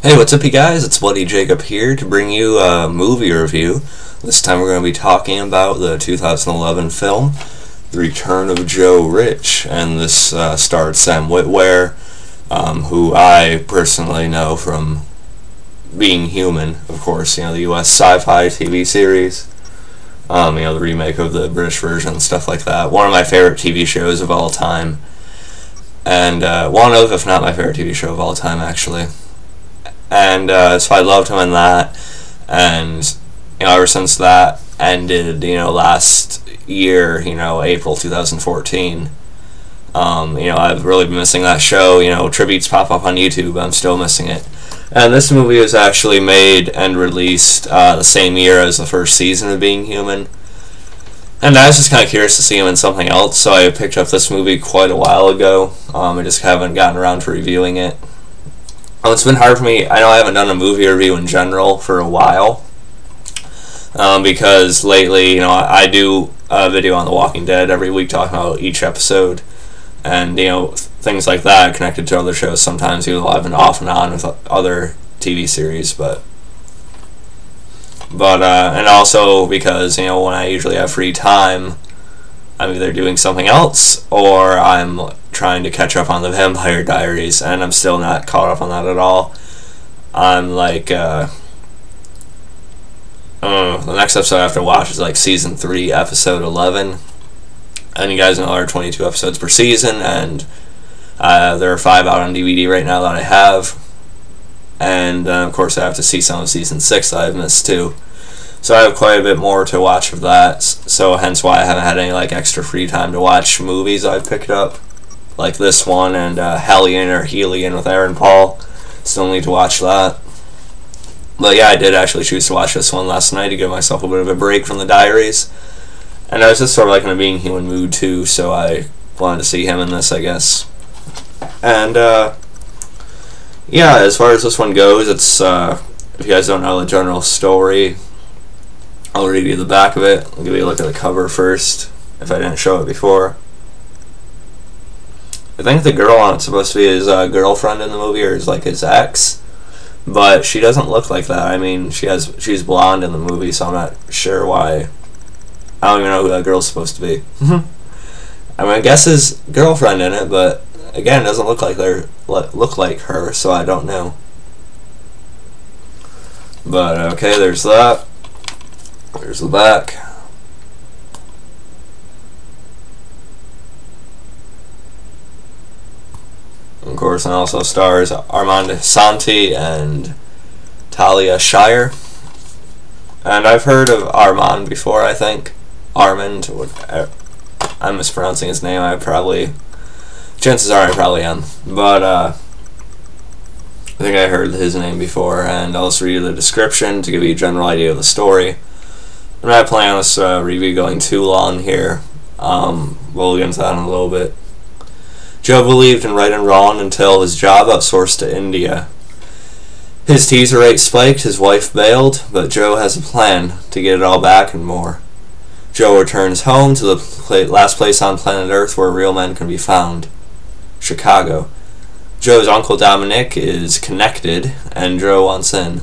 Hey, what's up, you guys? It's Bloody Jacob here to bring you a movie review. This time we're going to be talking about the 2011 film, The Return of Joe Rich, and this starred Sam Witwer, who I personally know from Being Human, of course, the U.S. sci-fi TV series, the remake of the British version, stuff like that. One of my favorite TV shows of all time, and one of, if not my favorite TV show of all time, actually. And so I loved him in that, and ever since that ended, last year, April 2014, I've really been missing that show. Tributes pop up on YouTube, but I'm still missing it. And this movie was actually made and released the same year as the first season of Being Human, and I was just kind of curious to see him in something else, so I picked up this movie quite a while ago. I just haven't gotten around to reviewing it. It's been hard for me. I know I haven't done a movie review in general for a while, because lately, I do a video on The Walking Dead every week talking about each episode, and, things like that connected to other shows sometimes. I've been off and on with other TV series, but and also because, when I usually have free time, I'm either doing something else or I'm trying to catch up on the Vampire Diaries, and I'm still not caught up on that at all. I'm like, the next episode I have to watch is like season 3, episode 11. And you guys know there are 22 episodes per season, and there are 5 out on DVD right now that I have. And of course I have to see some of season 6 that I've missed too. So I have quite a bit more to watch of that, so hence why I haven't had any extra free time to watch movies I've picked up, like this one and Hellion or Helion with Aaron Paul. Still need to watch that. But yeah, I did actually choose to watch this one last night to give myself a bit of a break from the diaries. And I was just sort of in a Being Human mood too, so I wanted to see him in this, I guess. And yeah, as far as this one goes, it's if you guys don't know the general story, I'll read you the back of it. I'll give you a look at the cover first, if I didn't show it before. I think the girl on it's supposed to be his girlfriend in the movie, or his ex, but she doesn't look like that. I mean, she's blonde in the movie, so I'm not sure why. I don't even know who that girl's supposed to be. I mean, I guess his girlfriend in it, but again, it doesn't look like her, so I don't know. But okay, there's that. There's the back. Of course, and also stars Armand Santi and Talia Shire. And I've heard of Armand before, I think. Armand. I'm mispronouncing his name. Chances are I probably am. But I think I heard his name before, and I'll just read you the description to give you a general idea of the story. I'm not planning on this review going too long here. We'll get into that in a little bit. Joe believed in right and wrong until his job outsourced to India. His teaser rate spiked, his wife bailed, but Joe has a plan to get it all back and more. Joe returns home to the last place on planet Earth where real men can be found, Chicago. Joe's uncle Dominic is connected, and Joe wants in.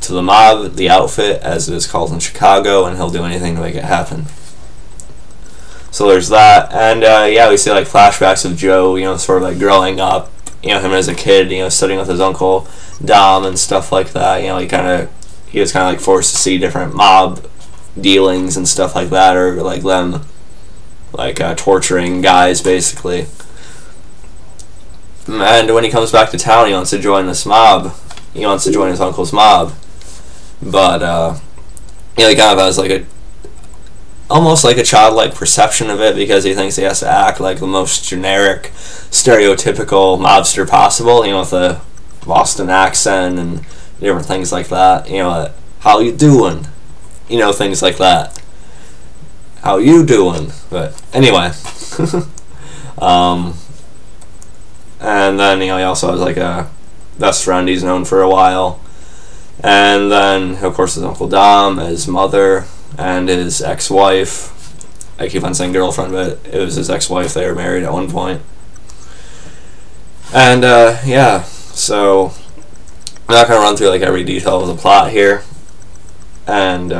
To the mob, the outfit, as it is called in Chicago, and he'll do anything to make it happen. So there's that, and yeah, we see flashbacks of Joe, sort of growing up, him as a kid, studying with his uncle Dom and stuff like that. He was kind of forced to see different mob dealings and stuff like that, or them torturing guys basically. And when he comes back to town, he wants to join this mob. He wants to join his uncle's mob. But, he kind of has almost a childlike perception of it, because he thinks he has to act like the most generic, stereotypical mobster possible, with a Boston accent and different things like that. How you doing? Things like that. How you doing? But anyway. And then, he also has a best friend he's known for a while. And then, of course, his Uncle Dom, his mother, and his ex-wife. I keep on saying girlfriend, but it was his ex-wife. They were married at one point. And, yeah, so I'm not going to run through like every detail of the plot here, and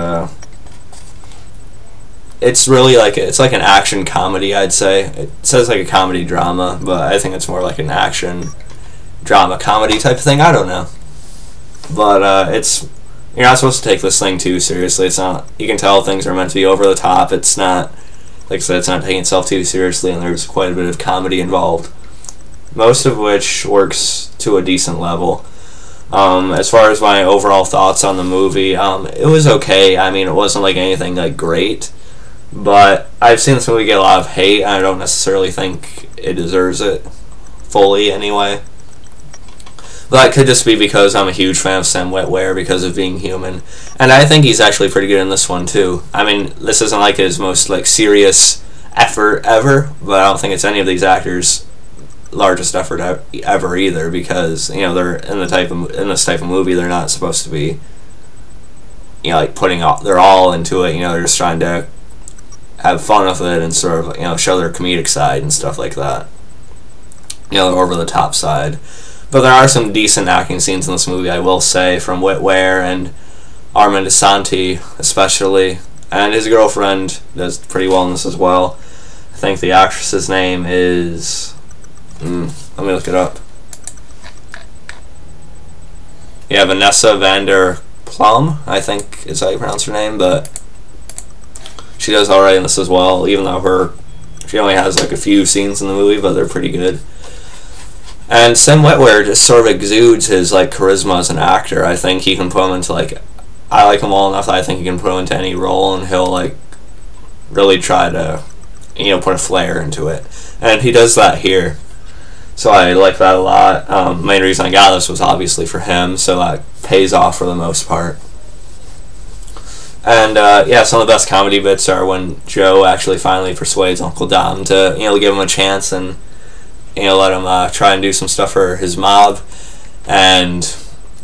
it's really like it's like an action comedy. I'd say it says like a comedy drama, but I think it's more like an action drama comedy type of thing. I don't know, but it's you're not supposed to take this thing too seriously. It's not. You can tell things are meant to be over the top. It's not, like I said, it's not taking itself too seriously, and there's quite a bit of comedy involved, most of which works to a decent level. As far as my overall thoughts on the movie, it was okay. I mean, it wasn't like anything like great, but I've seen this movie get a lot of hate, and I don't necessarily think it deserves it fully anyway. But that could just be because I'm a huge fan of Sam Witwer because of Being Human, and I think he's actually pretty good in this one too. I mean, this isn't like his most like serious effort ever, but I don't think it's any of these actors' largest effort ever either, because you know they're in this type of movie. They're not supposed to be, you know, like putting all their all into it. You know, they're just trying to have fun with it and sort of, you know, show their comedic side and stuff like that. You know, over the top side. But there are some decent acting scenes in this movie, I will say, from Witwer and Armand Asante especially, and his girlfriend does pretty well in this as well. I think the actress's name is let me look it up. Yeah, Vanessa van der Plum, I think is how you pronounce her name, but she does alright in this as well, even though she only has like a few scenes in the movie, but they're pretty good. And Sam Witwer just sort of exudes his like charisma as an actor. I think he can put him into like, I like him well enough that I think he can put him into any role, and he'll like really try to, you know, put a flair into it, and he does that here. So I like that a lot. Main reason I got this was obviously for him, so that pays off for the most part. And yeah, some of the best comedy bits are when Joe actually finally persuades Uncle Dom to, you know, give him a chance and, you know, let him try and do some stuff for his mob. And,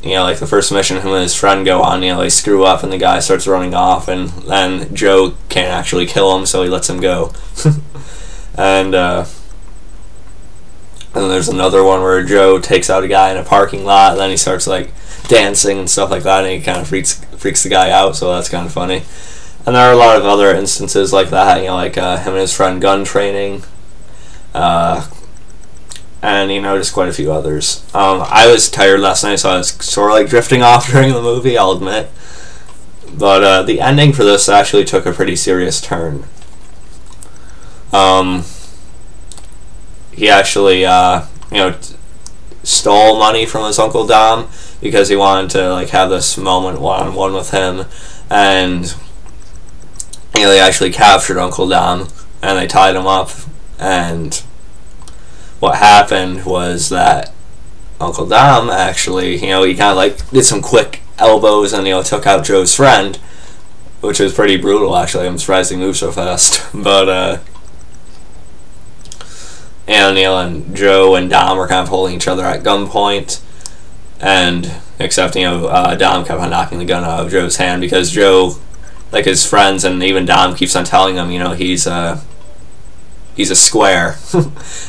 you know, like the first mission him and his friend go on, you know, they screw up and the guy starts running off, and then Joe can't actually kill him, so he lets him go. And then there's another one where Joe takes out a guy in a parking lot, and then he starts like dancing and stuff like that, and he kind of freaks the guy out, so that's kind of funny. And there are a lot of other instances like that, you know, like him and his friend gun training, and, you know, just quite a few others. I was tired last night, so I was sort of like drifting off during the movie, I'll admit. But the ending for this actually took a pretty serious turn. He actually, you know, stole money from his Uncle Dom because he wanted to like have this moment one-on-one with him, and, you know, they actually captured Uncle Dom and they tied him up. And what happened was that Uncle Dom actually, you know, he kind of like did some quick elbows and, you know, took out Joe's friend, which was pretty brutal actually. I'm surprised he moved so fast. But and, you know, and Joe and Dom were kind of holding each other at gunpoint, and except, you know, Dom kept on knocking the gun out of Joe's hand because Joe, like his friends and even Dom, keeps on telling him, you know, he's a square.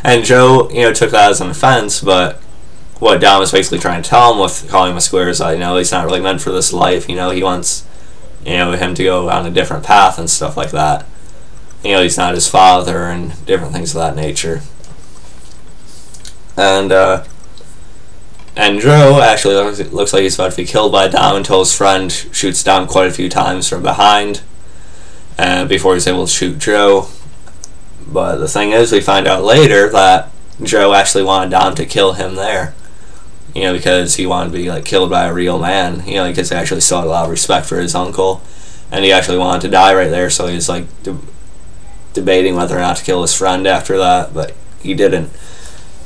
And Joe, you know, took that as an offense, but what Dom was basically trying to tell him with calling him a square is that, you know, he's not really meant for this life. You know, he wants, you know, him to go on a different path and stuff like that. You know, he's not his father and different things of that nature. And Joe actually looks like he's about to be killed by Dom until his friend shoots Dom quite a few times from behind, and before he's able to shoot Joe. But the thing is, we find out later that Joe actually wanted Dom to kill him there, you know, because he wanted to be like killed by a real man, you know, because he actually still had a lot of respect for his uncle, and he actually wanted to die right there. So he's like debating whether or not to kill his friend after that, but he didn't.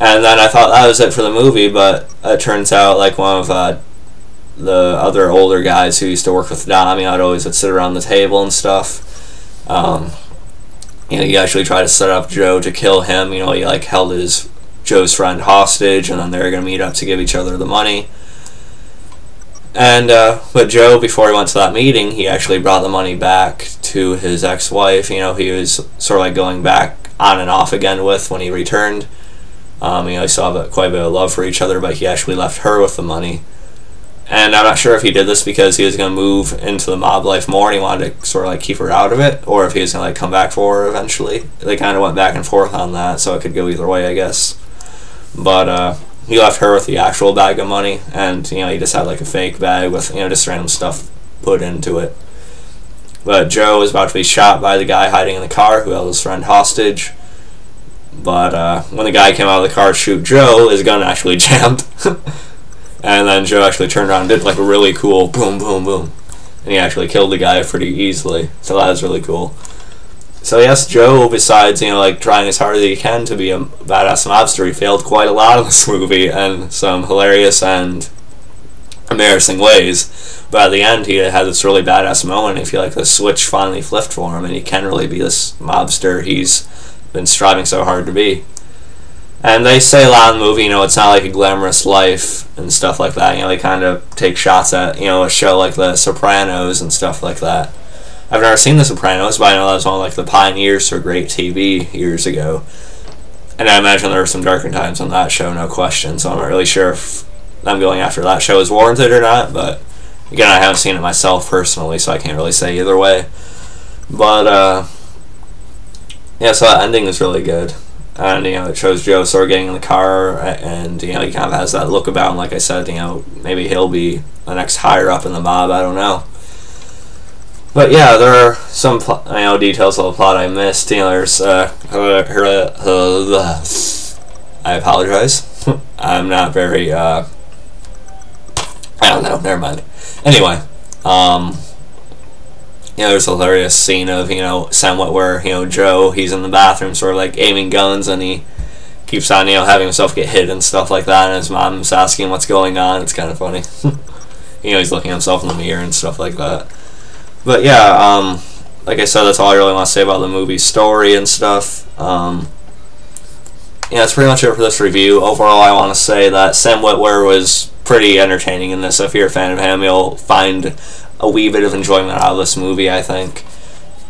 And then I thought that was it for the movie, but it turns out like one of the other older guys who used to work with Dom, you know, would sit around the table and stuff. You know, he actually tried to set up Joe to kill him. You know, he like held Joe's friend hostage, and then they were going to meet up to give each other the money. And but Joe, before he went to that meeting, he actually brought the money back to his ex-wife. You know, he was sort of like going back on and off again with when he returned. You know, he still have quite a bit of love for each other, but he actually left her with the money. And I'm not sure if he did this because he was going to move into the mob life more and he wanted to sort of like keep her out of it, or if he was going to like come back for her eventually. They kind of went back and forth on that, so it could go either way, I guess. But he left her with the actual bag of money, and you know, he just had like a fake bag with, you know, just random stuff put into it. But Joe was about to be shot by the guy hiding in the car who held his friend hostage. But when the guy came out of the car to shoot Joe, his gun actually jammed. And then Joe actually turned around and did like a really cool boom, boom, boom. And he actually killed the guy pretty easily. So that was really cool. So yes, Joe, besides, you know, like trying as hard as he can to be a badass mobster, he failed quite a lot in this movie in some hilarious and embarrassing ways. But at the end, he had this really badass moment. I feel like the switch finally flipped for him, and he can really be this mobster he's been striving so hard to be. And they say a lot in the movie, you know, it's not like a glamorous life and stuff like that. You know, they kind of take shots at, you know, a show like The Sopranos and stuff like that. I've never seen The Sopranos, but I know that was one of like the pioneers for great TV years ago. And I imagine there were some darker times on that show, no question. So I'm not really sure if them going after that show is warranted or not. But again, I haven't seen it myself personally, so I can't really say either way. But yeah, so that ending is really good. And, you know, it shows Joe sort of getting in the car, and, you know, he kind of has that look about him, like I said, you know, maybe he'll be the next higher up in the mob, I don't know. But, yeah, there are some, you know, details of the plot I missed. You know, there's, I apologize. I'm not very, I don't know, never mind. Anyway, you know, there's a hilarious scene of, you know, Sam Witwer, you know, Joe, he's in the bathroom sort of like aiming guns, and he keeps on, you know, having himself get hit and stuff like that, and his mom's asking what's going on. It's kind of funny. You know, he's looking at himself in the mirror and stuff like that. But yeah, like I said, that's all I really want to say about the movie story and stuff. Yeah, that's pretty much it for this review. Overall, I want to say that Sam Witwer was pretty entertaining in this. If you're a fan of him, you'll find a wee bit of enjoyment out of this movie, I think.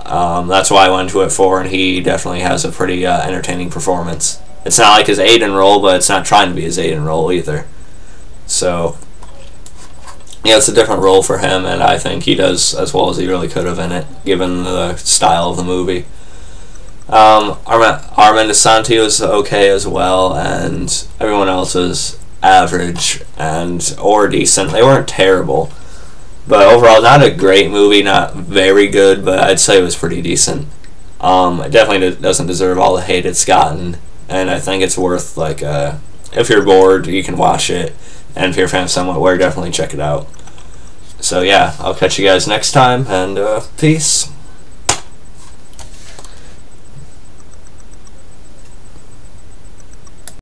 That's why I went to it for, and he definitely has a pretty entertaining performance. It's not like his Aidan role, but it's not trying to be his Aidan role either. So, yeah, it's a different role for him, and I think he does as well as he really could have in it, given the style of the movie. Armand Asante was okay as well, and everyone else was average or decent. They weren't terrible. But overall, not a great movie, not very good, but I'd say it was pretty decent. It definitely doesn't deserve all the hate it's gotten, and I think it's worth, like, if you're bored, you can watch it, and if you're a fan of Sam Witwer, definitely check it out. So yeah, I'll catch you guys next time, and peace.